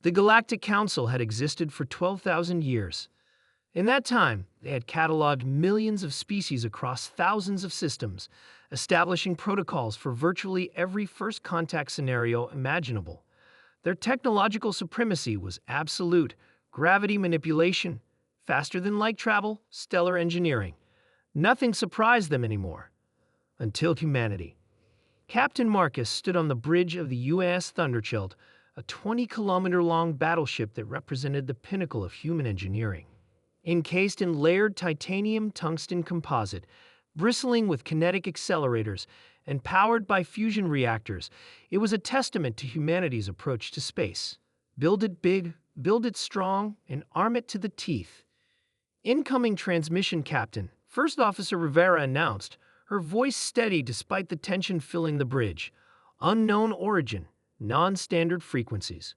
The Galactic Council had existed for 12,000 years. In that time, they had cataloged millions of species across thousands of systems, establishing protocols for virtually every first contact scenario imaginable. Their technological supremacy was absolute: gravity manipulation, faster than light travel, stellar engineering. Nothing surprised them anymore. Until humanity. Captain Marcus stood on the bridge of the USS Thunderchild, a 20-kilometer-long battleship that represented the pinnacle of human engineering. Encased in layered titanium tungsten composite, bristling with kinetic accelerators, and powered by fusion reactors, it was a testament to humanity's approach to space. Build it big, build it strong, and arm it to the teeth. Incoming transmission, Captain. First Officer Rivera announced, her voice steady despite the tension filling the bridge. Unknown origin, non-standard frequencies.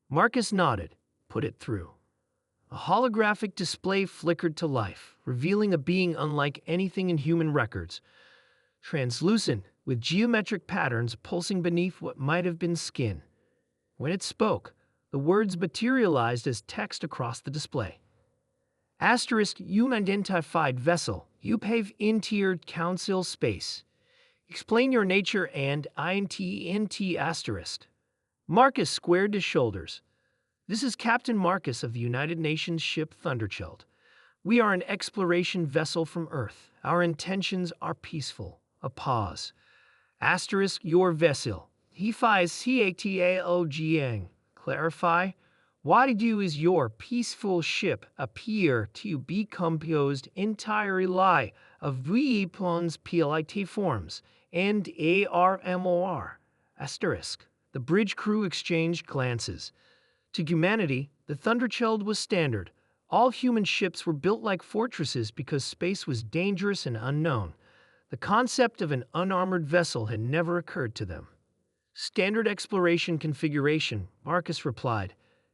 Marcus nodded. Put it through. A holographic display flickered to life, revealing a being unlike anything in human records. Translucent, with geometric patterns pulsing beneath what might have been skin. When it spoke, the words materialized as text across the display. Asterisk, unidentified vessel, you pave interior council space. Explain your nature and INT asterisk. Marcus squared his shoulders. This is Captain Marcus of the United Nations ship Thunderchild. We are an exploration vessel from Earth. Our intentions are peaceful. A pause. Asterisk, your vessel. HFY CATALOGN. Clarify. Why do is your peaceful ship appear to be composed entirely of vehicles PLIT forms and ARMOR? Asterisk. The bridge crew exchanged glances. To humanity, the Thunderchild was standard. All human ships were built like fortresses because space was dangerous and unknown. The concept of an unarmored vessel had never occurred to them. Standard exploration configuration, Marcus replied.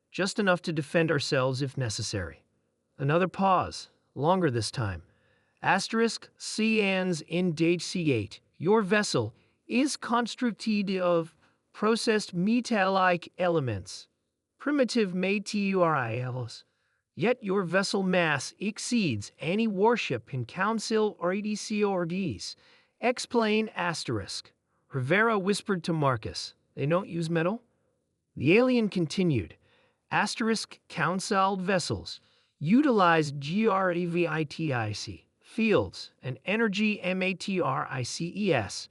Just enough to defend ourselves if necessary. Another pause, longer this time. Asterisk, CANS in date C8. Your vessel is constructed of processed metallic elements. Primitive materials. Yet your vessel mass exceeds any warship in Council or EDCORDs. Explain asterisk. Rivera whispered to Marcus. They don't use metal? The alien continued. Asterisk, counciled vessels utilize GREVITIC fields and energy MATRICES.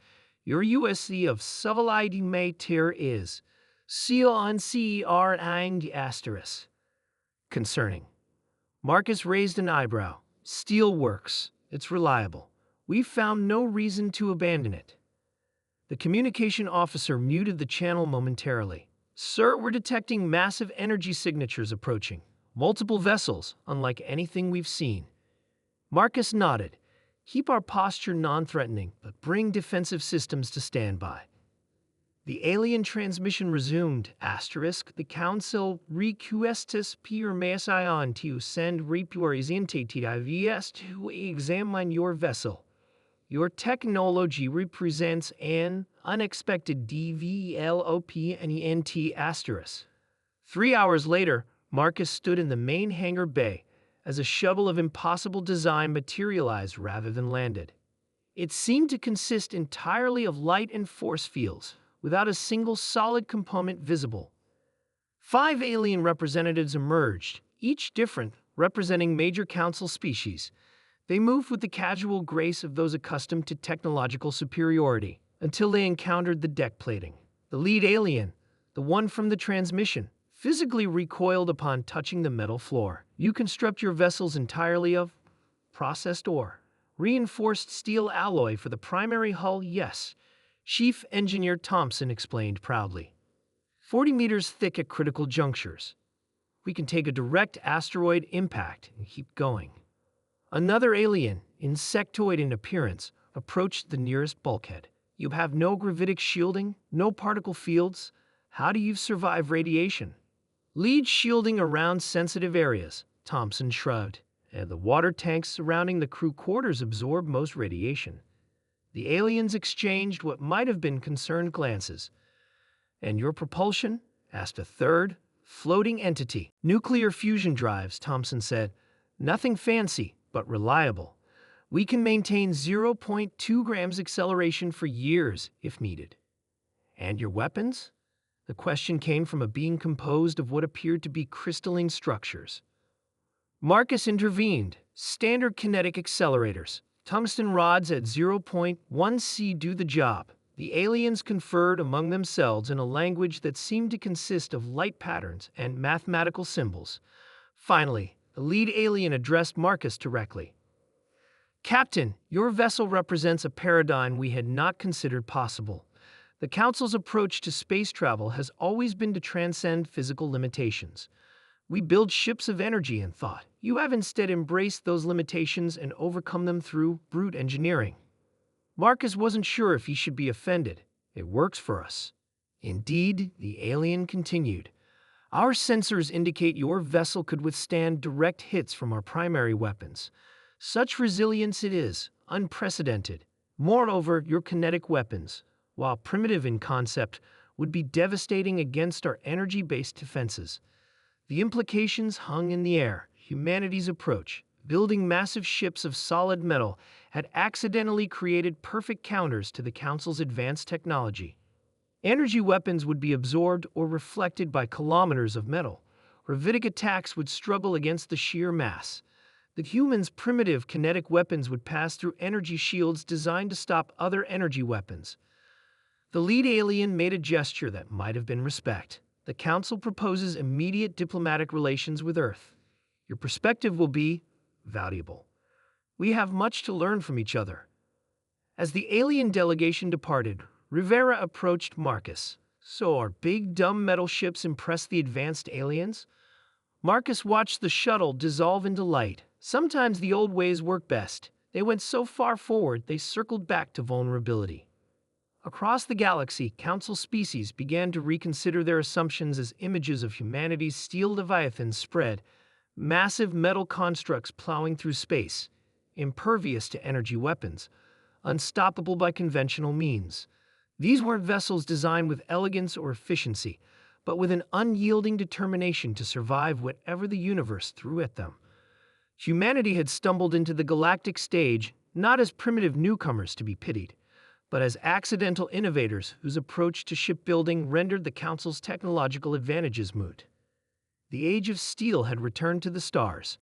Your USC of civilized mater is seal on CER and asterisk. Concerning. Marcus raised an eyebrow. Steel works. It's reliable. We've found no reason to abandon it. The communication officer muted the channel momentarily. Sir, we're detecting massive energy signatures approaching. Multiple vessels, unlike anything we've seen. Marcus nodded. Keep our posture non-threatening, but bring defensive systems to standby. The alien transmission resumed. Asterisk, the council requests permission to send representatives to examine your vessel. Your technology represents an unexpected development asterisk. 3 hours later, Marcus stood in the main hangar bay as a shuttle of impossible design materialized rather than landed. It seemed to consist entirely of light and force fields, without a single solid component visible. 5 alien representatives emerged, each different, representing major council species. They moved with the casual grace of those accustomed to technological superiority, until they encountered the deck plating. The lead alien, the one from the transmission, physically recoiled upon touching the metal floor. You construct your vessels entirely of processed ore. Reinforced steel alloy for the primary hull, yes, Chief Engineer Thompson explained proudly. 40 meters thick at critical junctures. We can take a direct asteroid impact and keep going. Another alien, insectoid in appearance, approached the nearest bulkhead. You have no gravitic shielding, no particle fields. How do you survive radiation? Lead shielding around sensitive areas, Thompson shrugged, and the water tanks surrounding the crew quarters absorb most radiation. The aliens exchanged what might have been concerned glances. And your propulsion? Asked a third, floating entity. Nuclear fusion drives, Thompson said. Nothing fancy, but reliable. We can maintain 0.2 grams acceleration for years if needed. And your weapons? The question came from a being composed of what appeared to be crystalline structures. Marcus intervened. Standard kinetic accelerators. Tungsten rods at 0.1 C do the job. The aliens conferred among themselves in a language that seemed to consist of light patterns and mathematical symbols. Finally, the lead alien addressed Marcus directly. Captain, your vessel represents a paradigm we had not considered possible. The Council's approach to space travel has always been to transcend physical limitations. We build ships of energy and thought. You have instead embraced those limitations and overcome them through brute engineering. Marcus wasn't sure if he should be offended. It works for us. Indeed, the alien continued. Our sensors indicate your vessel could withstand direct hits from our primary weapons. Such resilience it is, unprecedented. Moreover, your kinetic weapons, while primitive in concept, would be devastating against our energy-based defenses. The implications hung in the air. Humanity's approach, building massive ships of solid metal, had accidentally created perfect counters to the Council's advanced technology. Energy weapons would be absorbed or reflected by kilometers of metal. Gravitic attacks would struggle against the sheer mass. The humans' primitive kinetic weapons would pass through energy shields designed to stop other energy weapons. The lead alien made a gesture that might have been respect. The Council proposes immediate diplomatic relations with Earth. Your perspective will be valuable. We have much to learn from each other. As the alien delegation departed, Rivera approached Marcus. So our big dumb metal ships impress the advanced aliens? Marcus watched the shuttle dissolve into light. Sometimes the old ways work best. They went so far forward, they circled back to vulnerability. Across the galaxy, Council species began to reconsider their assumptions as images of humanity's steel Leviathans spread, massive metal constructs plowing through space, impervious to energy weapons, unstoppable by conventional means. These weren't vessels designed with elegance or efficiency, but with an unyielding determination to survive whatever the universe threw at them. Humanity had stumbled into the galactic stage not as primitive newcomers to be pitied, but as accidental innovators whose approach to shipbuilding rendered the Council's technological advantages moot. The age of steel had returned to the stars.